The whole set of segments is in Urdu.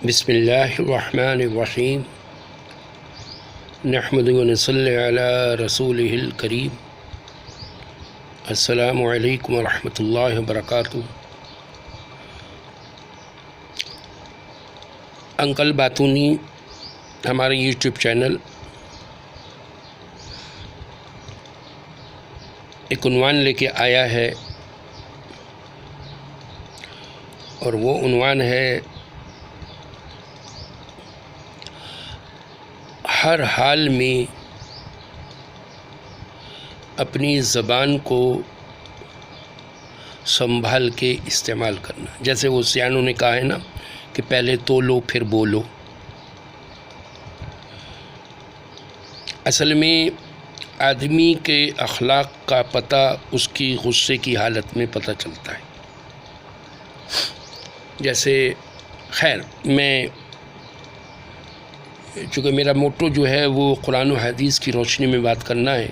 بسم اللہ الرحمن الرحیم نحمد و نصلی علی رسولہ الکریم السلام علیکم ورحمۃ اللہ وبرکاتہ۔ انکل باتونی ہمارے یوٹیوب چینل ایک عنوان لے کے آیا ہے، اور وہ عنوان ہے ہر حال میں اپنی زبان کو سنبھال کے استعمال کرنا۔ جیسے وہ سیانوں نے کہا ہے نا کہ پہلے تولو پھر بولو۔ اصل میں آدمی کے اخلاق کا پتہ اس کی غصے کی حالت میں پتہ چلتا ہے۔ جیسے خیر، میں چونکہ میرا موٹو جو ہے وہ قرآن و حدیث کی روشنی میں بات کرنا ہے،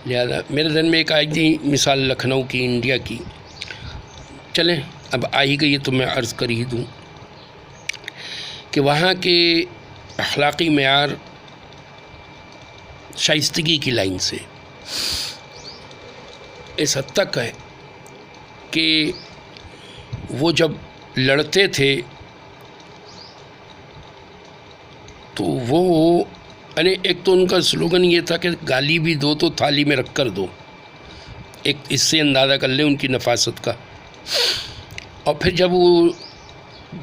لہذا میرے ذہن میں ایک آئی تھی مثال لکھنؤ کی، انڈیا کی۔ چلیں اب آ ہی گئی تو میں عرض کر ہی دوں کہ وہاں کے اخلاقی معیار شائستگی کی لائن سے اس حد تک ہے کہ وہ جب لڑتے تھے تو وہ یعنی ایک تو ان کا سلوگن یہ تھا کہ گالی بھی دو تو تھالی میں رکھ کر دو۔ ایک اس سے اندازہ کر لیں ان کی نفاست کا۔ اور پھر جب وہ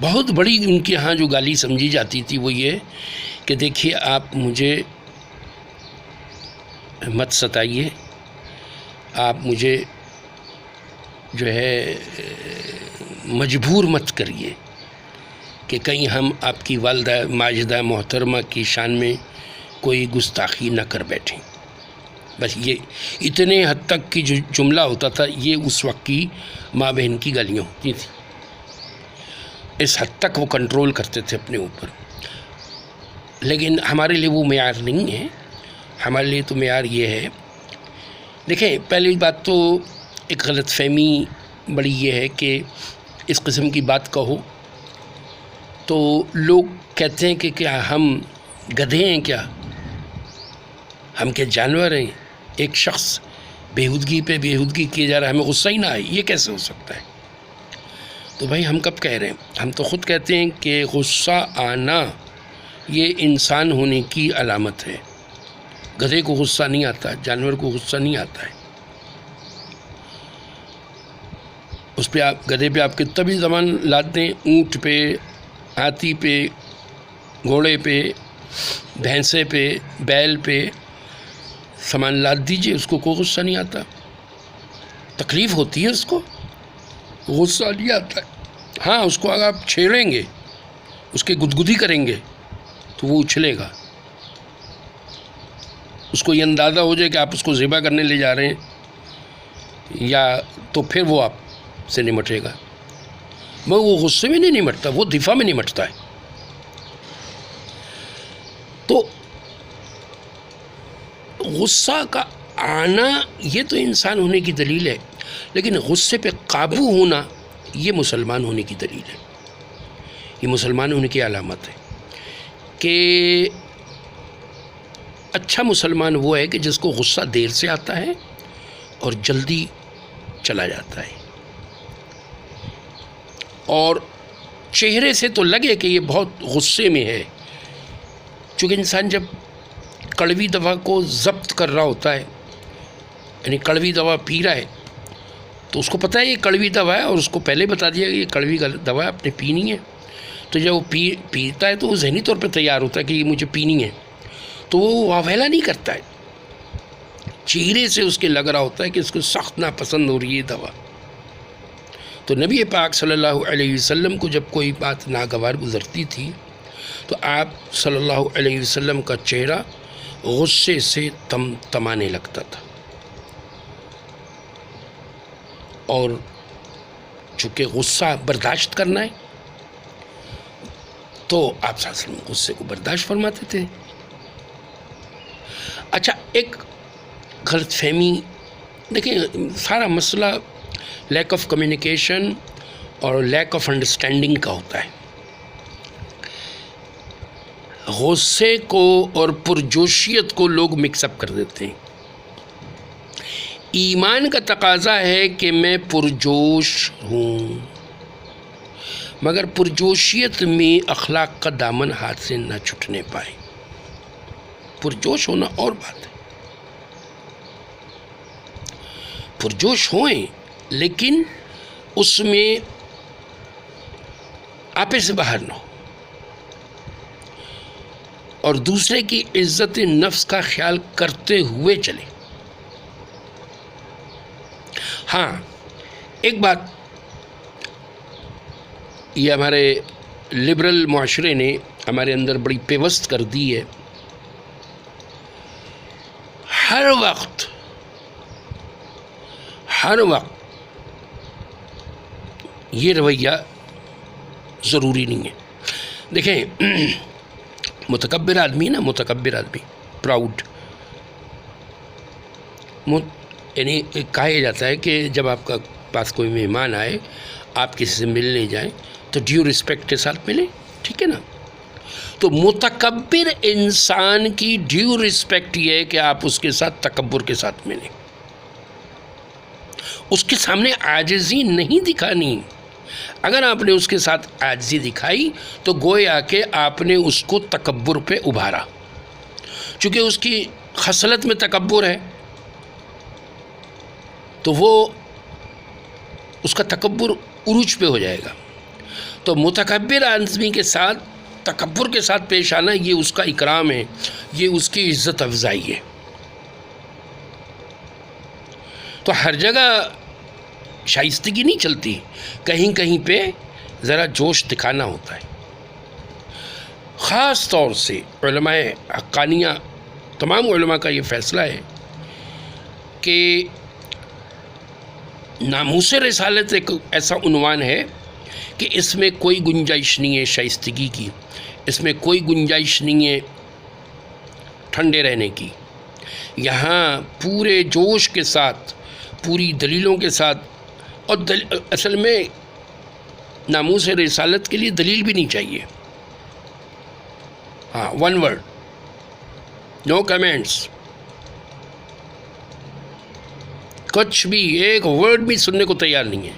بہت بڑی ان کے ہاں جو گالی سمجھی جاتی تھی وہ یہ کہ دیکھیے آپ مجھے مت ستائیے، آپ مجھے جو ہے مجبور مت کریے کہ کہیں ہم آپ کی والدہ ماجدہ محترمہ کی شان میں کوئی گستاخی نہ کر بیٹھیں۔ بس یہ اتنے حد تک کی جو جملہ ہوتا تھا، یہ اس وقت کی ماں بہن کی گالیاں ہوتی تھیں۔ اس حد تک وہ کنٹرول کرتے تھے اپنے اوپر۔ لیکن ہمارے لیے وہ معیار نہیں ہے۔ ہمارے لیے تو معیار یہ ہے، دیکھیں پہلی بات تو ایک غلط فہمی بڑی یہ ہے کہ اس قسم کی بات کہو تو لوگ کہتے ہیں کہ کیا ہم گدھے ہیں، کیا ہم کیا جانور ہیں؟ ایک شخص بےہودگی پہ بےہودگی کیے جا رہا ہے، ہمیں غصہ ہی نہ آئے، یہ کیسے ہو سکتا ہے؟ تو بھائی ہم کب کہہ رہے ہیں؟ ہم تو خود کہتے ہیں کہ غصہ آنا یہ انسان ہونے کی علامت ہے۔ گدھے کو غصہ نہیں آتا، جانور کو غصہ نہیں آتا ہے۔ اس پہ آپ گدھے پہ آپ کتنا بھی زبان لاد دیں، اونٹ پہ، ہاتھی پہ، گھوڑے پہ، بھینسے پہ، بیل پہ سامان لاد دیجئے، اس کو کوئی غصہ نہیں آتا۔ تکلیف ہوتی ہے اس کو، غصہ نہیں آتا ہے۔ ہاں اس کو اگر آپ چھیڑیں گے، اس کے گدگدی کریں گے تو وہ اچھلے گا۔ اس کو یہ اندازہ ہو جائے کہ آپ اس کو ذبح کرنے لے جا رہے ہیں، یا تو پھر وہ آپ سے نمٹے گا۔ مگر وہ غصے میں نہیں نمٹتا، وہ دفاع میں نمٹتا ہے۔ تو غصہ کا آنا یہ تو انسان ہونے کی دلیل ہے، لیکن غصے پہ قابو ہونا یہ مسلمان ہونے کی دلیل ہے، یہ مسلمان ہونے کی علامت ہے کہ اچھا مسلمان وہ ہے کہ جس کو غصہ دیر سے آتا ہے اور جلدی چلا جاتا ہے، اور چہرے سے تو لگے کہ یہ بہت غصے میں ہے۔ چونکہ انسان جب کڑوی دوا کو ضبط کر رہا ہوتا ہے، یعنی کڑوی دوا پی رہا ہے، تو اس کو پتہ ہے یہ کڑوی دوا ہے، اور اس کو پہلے بتا دیا کہ یہ کڑوی دوا ہے، آپ نے پینی ہے۔ تو جب وہ پیتا ہے تو وہ ذہنی طور پہ تیار ہوتا ہے کہ یہ مجھے پینی ہے، تو وہ واویلا نہیں کرتا ہے، چہرے سے اس کے لگ رہا ہوتا ہے کہ اس کو سخت ناپسند ہو رہی ہے دوا۔ تو نبی پاک صلی اللہ علیہ وسلم کو جب کوئی بات ناگوار گزرتی تھی تو آپ صلی اللہ علیہ وسلم کا چہرہ غصے سے تمانے لگتا تھا، اور چونکہ غصہ برداشت کرنا ہے تو آپ صلی اللہ علیہ وسلم غصے کو برداشت فرماتے تھے۔ اچھا، ایک غلط فہمی، دیکھیں سارا مسئلہ لیک آف کمیونیکیشن اور لیک آف انڈرسٹینڈنگ کا ہوتا ہے۔ غصے کو اور پرجوشیت کو لوگ مکس اپ کر دیتے ہیں۔ ایمان کا تقاضا ہے کہ میں پرجوش ہوں، مگر پرجوشیت میں اخلاق کا دامن ہاتھ سے نہ چھٹنے پائے۔ پرجوش ہونا اور بات ہے، پرجوش ہوئیں لیکن اس میں آپے سے باہر نہ ہو، اور دوسرے کی عزت نفس کا خیال کرتے ہوئے چلے۔ ہاں ایک بات، یہ ہمارے لبرل معاشرے نے ہمارے اندر بڑی پیوست کر دی ہے، ہر وقت یہ رویہ ضروری نہیں ہے۔ دیکھیں متکبر آدمی نا، متکبر آدمی، پراؤڈ، یعنی کہا جاتا ہے کہ جب آپ کا پاس کوئی مہمان آئے، آپ کسی سے ملنے جائیں تو ڈیو رسپیکٹ کے ساتھ ملیں، ٹھیک ہے نا؟ تو متکبر انسان کی ڈیو رسپیکٹ یہ ہے کہ آپ اس کے ساتھ تکبر کے ساتھ ملیں، اس کے سامنے عاجزی نہیں دکھانی۔ اگر آپ نے اس کے ساتھ عاجزی دکھائی تو گویا کہ آپ نے اس کو تکبر پہ ابھارا، چونکہ اس کی خصلت میں تکبر ہے تو وہ اس کا تکبر عروج پہ ہو جائے گا۔ تو متکبر آدمی کے ساتھ تکبر کے ساتھ پیش آنا، یہ اس کا اکرام ہے، یہ اس کی عزت افزائی ہے۔ تو ہر جگہ شائستگی نہیں چلتی، کہیں کہیں پہ ذرا جوش دکھانا ہوتا ہے۔ خاص طور سے علماء حقانیہ، تمام علماء کا یہ فیصلہ ہے کہ ناموس رسالت ایک ایسا عنوان ہے کہ اس میں کوئی گنجائش نہیں ہے شائستگی کی، اس میں کوئی گنجائش نہیں ہے ٹھنڈے رہنے کی۔ یہاں پورے جوش کے ساتھ، پوری دلیلوں کے ساتھ، اور اصل میں ناموس رسالت کے لیے دلیل بھی نہیں چاہیے۔ ہاں، ون ورڈ، نو کمنٹس، کچھ بھی ایک ورڈ بھی سننے کو تیار نہیں ہے۔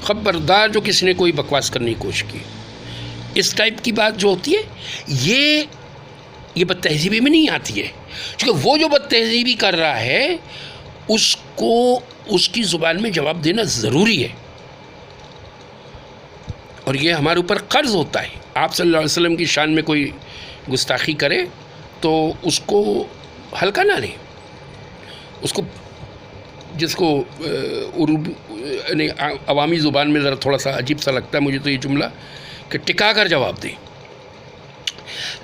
خبردار جو کسی نے کوئی بکواس کرنے کی کوشش کی، اس ٹائپ کی بات جو ہوتی ہے یہ بد تہذیبی میں نہیں آتی ہے، کیونکہ وہ جو بد تہذیبی کر رہا ہے اس کو اس کی زبان میں جواب دینا ضروری ہے، اور یہ ہمارے اوپر قرض ہوتا ہے۔ آپ صلی اللہ علیہ وسلم کی شان میں کوئی گستاخی کرے تو اس کو ہلکا نہ لیں، اس کو، جس کو عوامی زبان میں ذرا تھوڑا سا عجیب سا لگتا ہے مجھے تو یہ جملہ، کہ ٹکا کر جواب دیں۔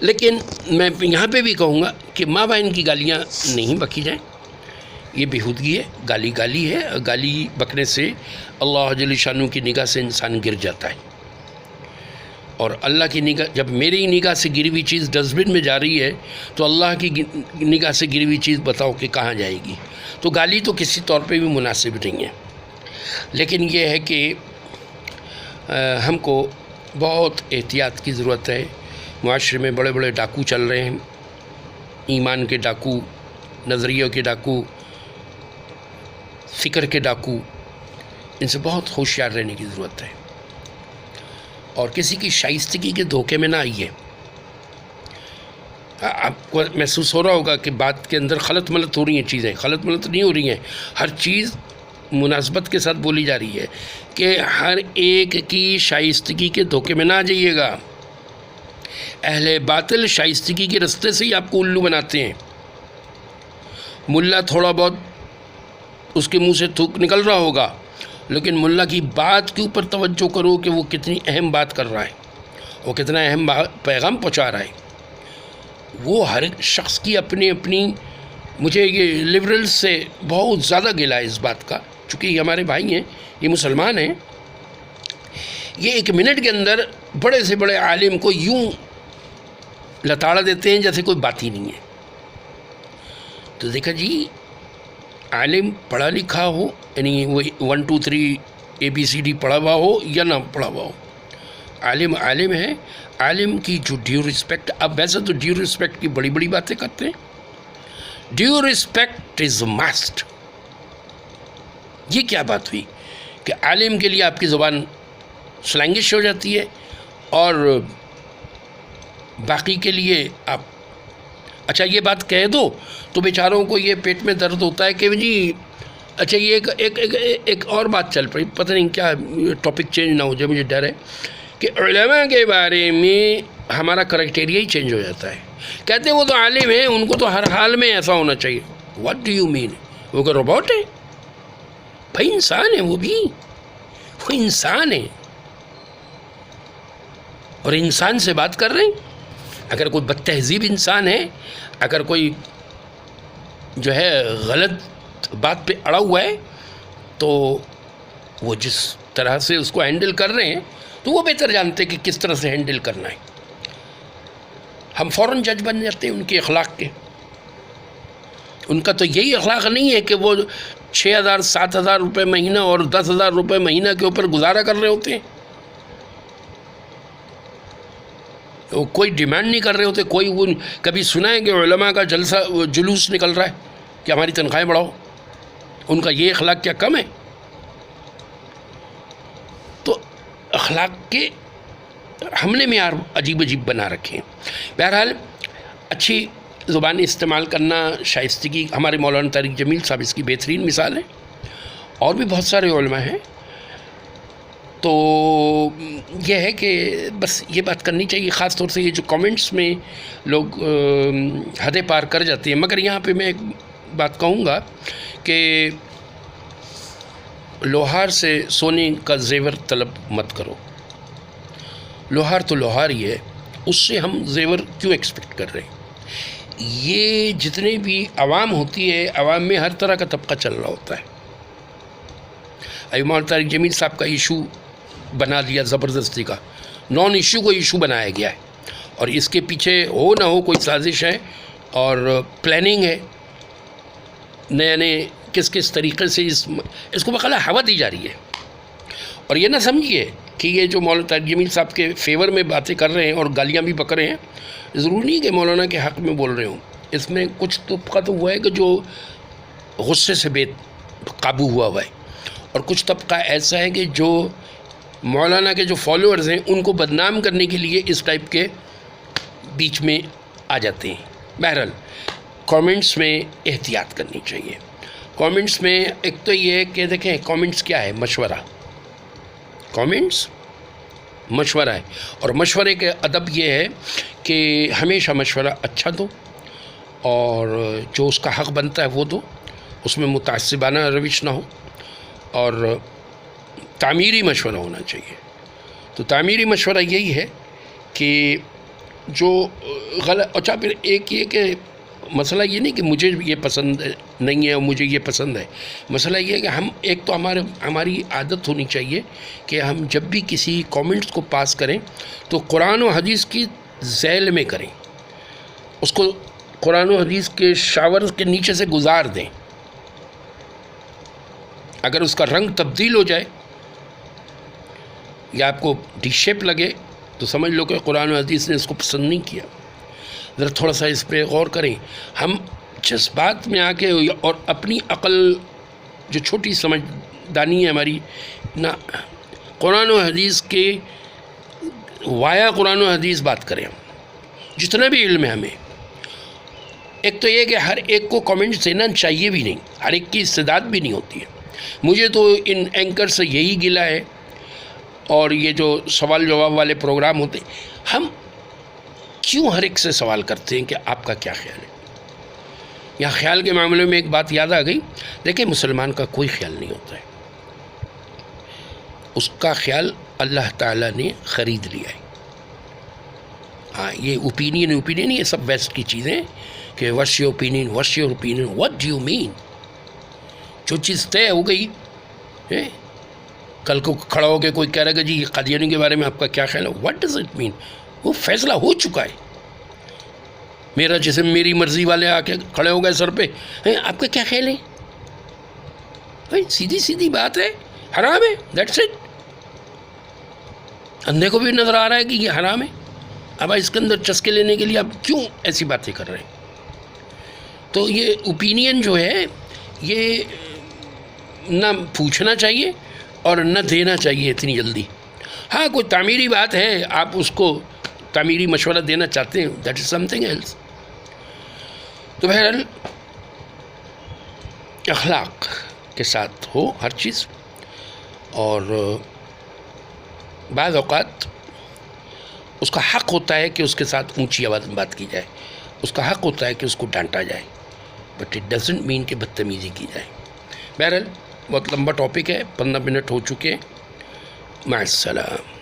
لیکن میں یہاں پہ بھی کہوں گا کہ ماں بہن کی گالیاں نہیں بکی جائیں، یہ بیہودگی ہے، گالی ہے، گالی بکنے سے اللہ جل شانہ کی نگاہ سے انسان گر جاتا ہے، اور اللہ کی نگاہ، جب میری نگاہ سے گری ہوئی چیز ڈسٹ بن میں جا رہی ہے تو اللہ کی نگاہ سے گری ہوئی چیز بتاؤ کہ کہاں جائے گی۔ تو گالی تو کسی طور پہ بھی مناسب نہیں ہے، لیکن یہ ہے کہ ہم کو بہت احتیاط کی ضرورت ہے۔ معاشرے میں بڑے بڑے ڈاکو چل رہے ہیں، ایمان کے ڈاکو، نظریوں کے ڈاکو، فکر کے ڈاکو، ان سے بہت ہوشیار رہنے کی ضرورت ہے، اور کسی کی شائستگی کے دھوکے میں نہ آئیے۔ آپ کو محسوس ہو رہا ہوگا کہ بات کے اندر خلط ملط ہو رہی ہیں چیزیں، خلط ملط نہیں ہو رہی ہیں، ہر چیز مناسبت کے ساتھ بولی جا رہی ہے کہ ہر ایک کی شائستگی کے دھوکے میں نہ آ جائیے گا۔ اہل باطل شائستگی کے رستے سے ہی آپ کو الو بناتے ہیں۔ ملا تھوڑا بہت اس کے منہ سے تھوک نکل رہا ہوگا، لیکن ملا کی بات کے اوپر توجہ کرو کہ وہ کتنی اہم بات کر رہا ہے، وہ کتنا اہم پیغام پہنچا رہا ہے۔ وہ ہر شخص کی اپنی اپنی، مجھے یہ لبرل سے بہت زیادہ گلا ہے اس بات کا، چونکہ یہ ہمارے بھائی ہیں، یہ مسلمان ہیں، یہ ایک منٹ کے اندر بڑے سے بڑے عالم کو یوں لتاڑا دیتے ہیں جیسے کوئی بات ہی نہیں ہے۔ تو دیکھا جی، عالم پڑھا لکھا ہو، یعنی وہ 1 2 3 ABCD پڑھا ہوا ہو یا نہ پڑھا ہوا ہو، عالم عالم ہے، عالم کی جو ڈیو رسپیکٹ، اب ویسے تو ڈیو رسپیکٹ کی بڑی بڑی باتیں کرتے ہیں، ڈیو رسپیکٹ از مسٹ. یہ کیا بات ہوئی کہ عالم کے لیے آپ کی زبان سلینگش ہو جاتی ہے اور باقی کے لیے آپ اچھا یہ بات کہہ دو تو بیچاروں کو یہ پیٹ میں درد ہوتا ہے کہ جی اچھا یہ ایک اور بات چل پڑی، پتہ نہیں کیا ٹاپک چینج نہ ہو جائے، مجھے ڈر ہے کہ علماء کے بارے میں ہمارا کرائٹیریا ہی چینج ہو جاتا ہے. کہتے ہیں وہ تو عالم ہیں، ان کو تو ہر حال میں ایسا ہونا چاہیے. What do you mean? وہ کہ روبوٹ ہے؟ بھائی انسان ہے، وہ انسان ہے اور انسان سے بات کر رہے ہیں. اگر کوئی بد تہذیب انسان ہے، اگر کوئی جو ہے غلط بات پہ اڑا ہوا ہے، تو وہ جس طرح سے اس کو ہینڈل کر رہے ہیں تو وہ بہتر جانتے کہ کس طرح سے ہینڈل کرنا ہے. ہم فوراً جج بن جاتے ہیں ان کے اخلاق کے. ان کا تو یہی اخلاق نہیں ہے کہ وہ 6,000 7,000 روپے مہینہ اور 10,000 روپے مہینہ کے اوپر گزارا کر رہے ہوتے ہیں. وہ کوئی ڈیمانڈ نہیں کر رہے ہوتے. کوئی وہ کبھی سنا ہے کہ علماء کا جلوس نکل رہا ہے کہ ہماری تنخواہیں بڑھاؤ؟ ان کا یہ اخلاق کیا کم ہے؟ تو اخلاق کے ہم نے معیار عجیب عجیب بنا رکھے ہیں. بہرحال اچھی زبان استعمال کرنا شائستگی، ہمارے مولانا طارق جمیل صاحب اس کی بہترین مثال ہے، اور بھی بہت سارے علماء ہیں. تو یہ ہے کہ بس یہ بات کرنی چاہیے، خاص طور سے یہ جو کامنٹس میں لوگ حدیں پار کر جاتے ہیں. مگر یہاں پہ میں ایک بات کہوں گا کہ لوہار سے سونے کا زیور طلب مت کرو. لوہار تو لوہار ہی ہے، اس سے ہم زیور کیوں ایکسپیکٹ کر رہے ہیں؟ یہ جتنے بھی عوام ہوتی ہے، عوام میں ہر طرح کا طبقہ چل رہا ہوتا ہے. مولانا طارق جمیل صاحب کا ایشو بنا دیا زبردستی کا، نان ایشو کو ایشو بنایا گیا ہے، اور اس کے پیچھے ہو نہ ہو کوئی سازش ہے اور پلاننگ ہے. نئے نئے کس طریقے سے اس کو بقایا ہوا دی جا رہی ہے. اور یہ نہ سمجھیے کہ یہ جو مولانا طارق جمیل صاحب کے فیور میں باتیں کر رہے ہیں اور گالیاں بھی بک رہے ہیں، ضروری نہیں کہ مولانا کے حق میں بول رہے ہوں. اس میں کچھ طبقہ تو ہوا ہے کہ جو غصے سے بے قابو ہوا ہے، اور کچھ طبقہ ایسا ہے کہ جو مولانا کے جو فالوورز ہیں ان کو بدنام کرنے کے لیے اس ٹائپ کے بیچ میں آ جاتے ہیں. بہرحال کامنٹس میں احتیاط کرنی چاہیے. کامنٹس میں ایک تو یہ ہے کہ دیکھیں کامنٹس کیا ہے؟ مشورہ. کامنٹس مشورہ ہے، اور مشورے کے ادب یہ ہے کہ ہمیشہ مشورہ اچھا دو، اور جو اس کا حق بنتا ہے وہ دو، اس میں متعصبانہ روش نہ ہو، اور تعمیری مشورہ ہونا چاہیے. تو تعمیری مشورہ یہی ہے کہ جو غلط، اچھا پھر ایک یہ کہ مسئلہ یہ نہیں کہ مجھے یہ پسند نہیں ہے اور مجھے یہ پسند ہے. مسئلہ یہ ہے کہ ہم ایک تو ہماری عادت ہونی چاہیے کہ ہم جب بھی کسی کامنٹس کو پاس کریں تو قرآن و حدیث کی ذیل میں کریں، اس کو قرآن و حدیث کے شاور کے نیچے سے گزار دیں. اگر اس کا رنگ تبدیل ہو جائے یا آپ کو ڈی شیپ لگے تو سمجھ لو کہ قرآن و حدیث نے اس کو پسند نہیں کیا. ذرا تھوڑا سا اس پہ غور کریں. ہم جذبات میں آ کے اور اپنی عقل جو چھوٹی سمجھدانی ہے ہماری نہ، قرآن و حدیث کے وایا قرآن و حدیث بات کریں. ہم جتنا بھی علم ہے ہمیں، ایک تو یہ کہ ہر ایک کو کامنٹس دینا چاہیے بھی نہیں، ہر ایک کی استعداد بھی نہیں ہوتی ہے. مجھے تو ان اینکر سے یہی گلہ ہے، اور یہ جو سوال جواب والے پروگرام ہوتے ہیں، ہم کیوں ہر ایک سے سوال کرتے ہیں کہ آپ کا کیا خیال ہے؟ یہاں خیال کے معاملے میں ایک بات یاد آ گئی. دیکھیں مسلمان کا کوئی خیال نہیں ہوتا ہے، اس کا خیال اللہ تعالیٰ نے خرید لیا ہے. ہاں یہ اوپینین یہ سب ویسٹ کی چیزیں کہ what's your opinion what do you mean. جو چیز طے ہو گئی، کل کو کھڑا ہو کے کوئی کہہ رہا ہے کہ جی قادیانی کے بارے میں آپ کا کیا خیال ہے، واٹ ڈز اٹ مین؟ وہ فیصلہ ہو چکا ہے. میرا جسم میری مرضی والے آ کے کھڑے ہو گئے سر پہ، آپ کا کیا خیال ہے؟ بھائی سیدھی بات ہے، حرام ہے، دیٹس اٹ. اندھے کو بھی نظر آ رہا ہے کہ یہ حرام ہے، اب اس کے اندر چسکے لینے کے لیے آپ کیوں ایسی باتیں کر رہے ہیں؟ تو یہ اوپینین جو ہے یہ نہ پوچھنا چاہیے اور نہ دینا چاہیے اتنی جلدی. ہاں کوئی تعمیری بات ہے، آپ اس کو تعمیری مشورہ دینا چاہتے ہیں، that is something else. تو بہرحال اخلاق کے ساتھ ہو ہر چیز، اور بعض اوقات اس کا حق ہوتا ہے کہ اس کے ساتھ اونچی آواز میں بات کی جائے، اس کا حق ہوتا ہے کہ اس کو ڈانٹا جائے، بٹ اٹ ڈزنٹ مین کہ بدتمیزی کی جائے. بہرحال بہت لمبا ٹاپک ہے، 15 منٹ ہو چکے. مع السلام.